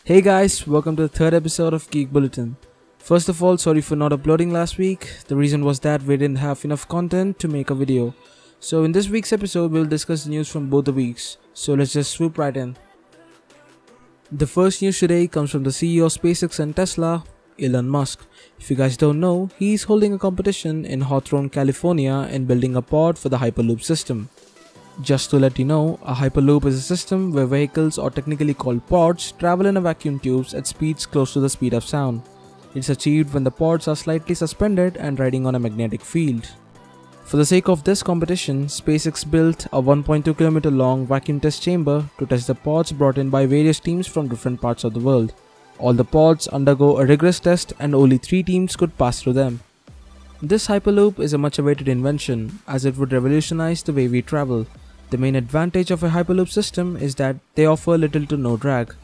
Hey guys, welcome to the third episode of Geek Bulletin. First of all, sorry for not uploading last week. The reason was that we didn't have enough content to make a video. So in this week's episode, we'll discuss the news from both the weeks. So let's just swoop right in. The first news today comes from the CEO of SpaceX and Tesla, Elon Musk. If you guys don't know, he's holding a competition in Hawthorne, California in building a pod for the Hyperloop system. Just to let you know, a Hyperloop is a system where vehicles, or technically called pods, travel in a vacuum tubes at speeds close to the speed of sound. It's achieved when the pods are slightly suspended and riding on a magnetic field. For the sake of this competition, SpaceX built a 1.2 km long vacuum test chamber to test the pods brought in by various teams from different parts of the world. All the pods undergo a rigorous test and only 3 teams could pass through them. This Hyperloop is a much awaited invention, as it would revolutionize the way we travel. The main advantage of a Hyperloop system is that they offer little to no drag,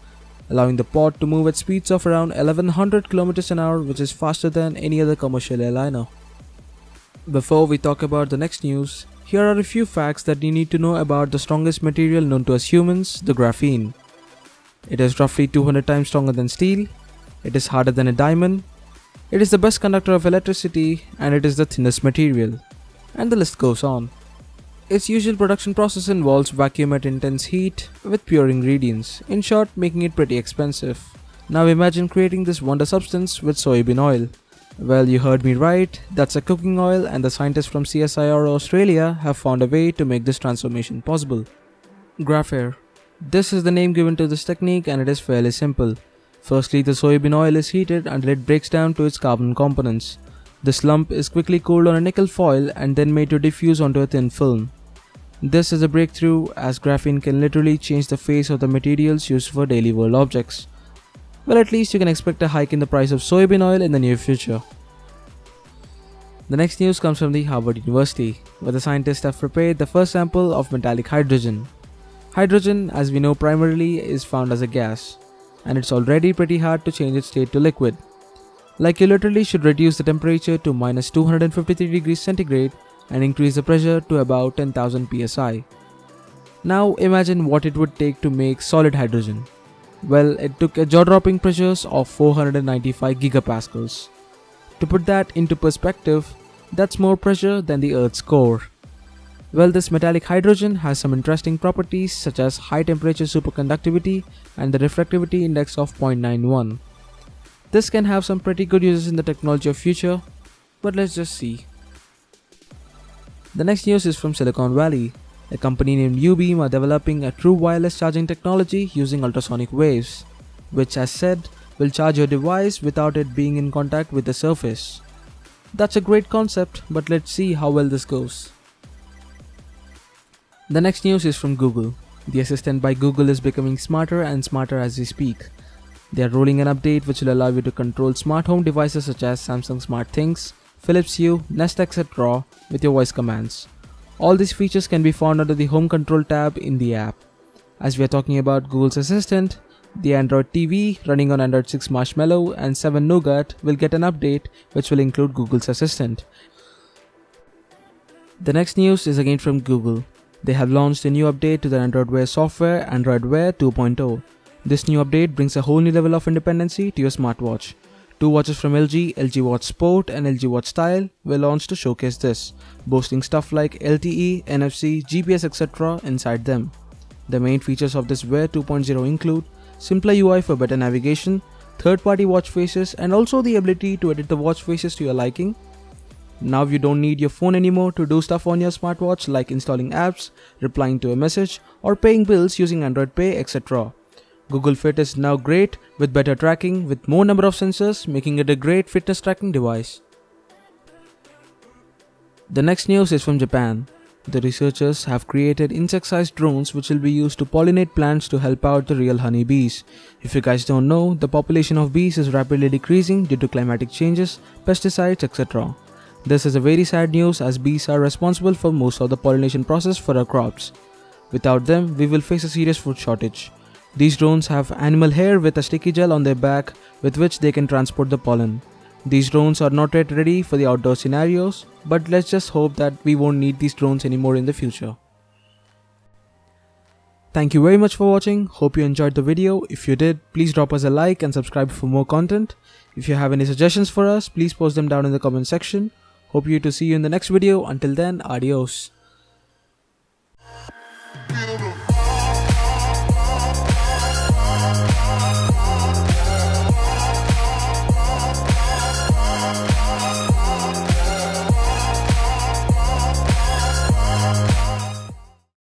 allowing the pod to move at speeds of around 1100 km an hour, which is faster than any other commercial airliner. Before we talk about the next news, here are a few facts that you need to know about the strongest material known to us humans, the graphene. It is roughly 200 times stronger than steel, it is harder than a diamond, it is the best conductor of electricity, and it is the thinnest material. And the list goes on. Its usual production process involves vacuum at intense heat with pure ingredients, in short, making it pretty expensive. Now imagine creating this wonder substance with soybean oil. Well, you heard me right, that's a cooking oil, and the scientists from CSIR Australia have found a way to make this transformation possible. Graphene. This is the name given to this technique, and it is fairly simple. Firstly, the soybean oil is heated until it breaks down to its carbon components. This lump is quickly cooled on a nickel foil and then made to diffuse onto a thin film. This is a breakthrough, as graphene can literally change the face of the materials used for daily world objects. Well, at least you can expect a hike in the price of soybean oil in the near future. The next news comes from the Harvard University, where the scientists have prepared the first sample of metallic hydrogen. Hydrogen, as we know, primarily is found as a gas, and it's already pretty hard to change its state to liquid. Like, you literally should reduce the temperature to minus 253 degrees centigrade and increase the pressure to about 10,000 psi. Now imagine what it would take to make solid hydrogen. Well, it took a jaw-dropping pressures of 495 gigapascals. To put that into perspective, that's more pressure than the Earth's core. Well, this metallic hydrogen has some interesting properties such as high temperature superconductivity and the refractivity index of 0.91. This can have some pretty good uses in the technology of future, but let's just see. The next news is from Silicon Valley. A company named U-Beam are developing a true wireless charging technology using ultrasonic waves, which, as said, will charge your device without it being in contact with the surface. That's a great concept, but let's see how well this goes. The next news is from Google. The Assistant by Google is becoming smarter and smarter as we speak. They are rolling an update which will allow you to control smart home devices such as Samsung SmartThings, Philips Hue, Nest etc. with your voice commands. All these features can be found under the Home Control tab in the app. As we are talking about Google's Assistant, the Android TV running on Android 6 Marshmallow and 7 Nougat will get an update which will include Google's Assistant. The next news is again from Google. They have launched a new update to their Android Wear software, Android Wear 2.0. This new update brings a whole new level of independency to your smartwatch. 2 watches from LG, LG Watch Sport and LG Watch Style were launched to showcase this, boasting stuff like LTE, NFC, GPS etc. inside them. The main features of this Wear 2.0 include simpler UI for better navigation, third-party watch faces, and also the ability to edit the watch faces to your liking. Now you don't need your phone anymore to do stuff on your smartwatch like installing apps, replying to a message, or paying bills using Android Pay etc. Google Fit is now great with better tracking with more number of sensors, making it a great fitness tracking device. The next news is from Japan. The researchers have created insect-sized drones which will be used to pollinate plants to help out the real honeybees. If you guys don't know, the population of bees is rapidly decreasing due to climatic changes, pesticides etc. This is a very sad news as bees are responsible for most of the pollination process for our crops. Without them, we will face a serious food shortage. These drones have animal hair with a sticky gel on their back with which they can transport the pollen. These drones are not yet ready for the outdoor scenarios, but let's just hope that we won't need these drones anymore in the future. Thank you very much for watching. Hope you enjoyed the video. If you did, please drop us a like and subscribe for more content. If you have any suggestions for us, please post them down in the comment section. Hope to see you in the next video. Until then, adios.